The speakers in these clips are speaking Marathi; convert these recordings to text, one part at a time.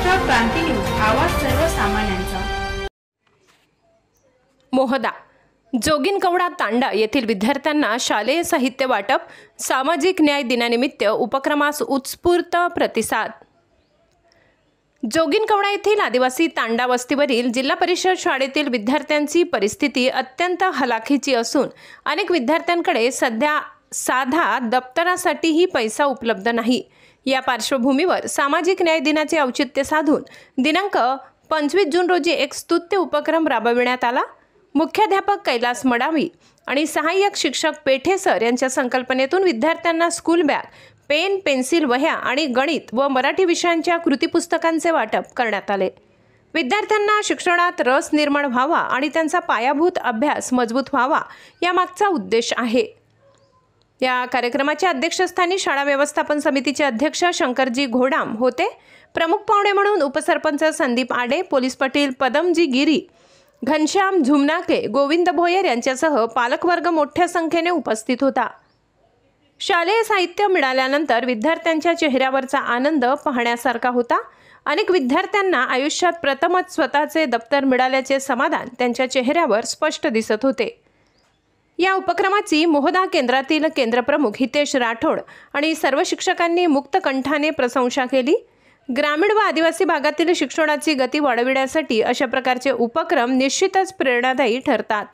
महाराष्ट्र क्रांती न्यूज, आवाज सर्वसामान्यांचा। मोहदा जोगिनकवडा तांडा येथील विद्यार्थ्यांना शालेय साहित्य वाटप, सामाजिक न्याय दिनानिमित्त उपक्रमास उत्स्फूर्त प्रतिसाद। जोगिनकवडा येथील आदिवासी तांडा वस्तीवरील जिल्हा परिषद शाळेतील विद्यार्थ्यांची परिस्थिती अत्यंत हलाखीची असून अनेक विद्यार्थ्यांकडे सध्या साधा दप्तरासाठीही पैसा उपलब्ध नाही। या पार्श्वभूमीवर सामाजिक न्याय दिनाचे औचित्य साधून दिनांक 25 जून रोजी एक स्तुत्य उपक्रम राबविण्यात आला। मुख्याध्यापक कैलास मडावी आणि सहाय्यक शिक्षक पेठे सर यांच्या संकल्पनेतून विद्यार्थ्यांना स्कूल बॅग, पेन, पेन्सिल, वह्या आणि गणित व मराठी विषयांच्या कृतीपुस्तकांचे वाटप करण्यात आले। विद्यार्थ्यांना शिक्षणात रस निर्माण व्हावा आणि त्यांचा पायाभूत अभ्यास मजबूत व्हावा यामागचा उद्देश आहे। या कार्यक्रमाच्या अध्यक्षस्थानी शाळा व्यवस्थापन समितीचे अध्यक्ष शंकरजी घोडाम होते। प्रमुख पाहुणे म्हणून उपसरपंच संदीप आडे, पोलीस पाटील पदमजी गिरी, घनश्याम झुमनाके, गोविंद भोयर यांच्यासह पालकवर्ग मोठ्या संख्येने उपस्थित होता। शालेय साहित्य मिळाल्यानंतर विद्यार्थ्यांच्या चेहऱ्यावरचा आनंद पाहण्यासारखा होता। अनेक विद्यार्थ्यांना आयुष्यात प्रथमच स्वतःचे दप्तर मिळाल्याचे समाधान त्यांच्या चेहऱ्यावर स्पष्ट दिसत होते। या उपक्रमाची मोहदा केंद्रातील केंद्रप्रमुख हितेश राठोड आणि सर्व शिक्षकांनी मुक्त कंठाने प्रशंसा केली। ग्रामीण व आदिवासी भागातील शिक्षणाची गती वाढविण्यासाठी अशा प्रकारचे उपक्रम निश्चितच प्रेरणादायी ठरतात।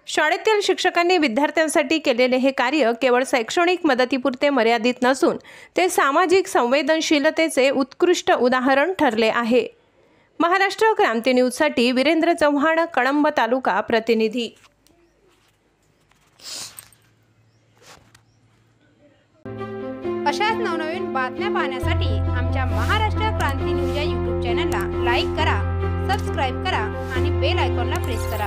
शाळेतील शिक्षकांनी विद्यार्थ्यांसाठी केलेले हे कार्य केवळ शैक्षणिक मदतीपुरते मर्यादित नसून ते सामाजिक संवेदनशीलतेचे उत्कृष्ट उदाहरण ठरले आहे। महाराष्ट्र क्रांती न्यूजसाठी वीरेंद्र चव्हाण, कळंब तालुका प्रतिनिधी। अशाच नवनवीन बातम्या पाहण्यासाठी आमच्या महाराष्ट्र क्रांती न्यूज या YouTube चॅनलला लाईक करा, सबस्क्राईब करा आणि बेल आयकॉनला प्रेस करा।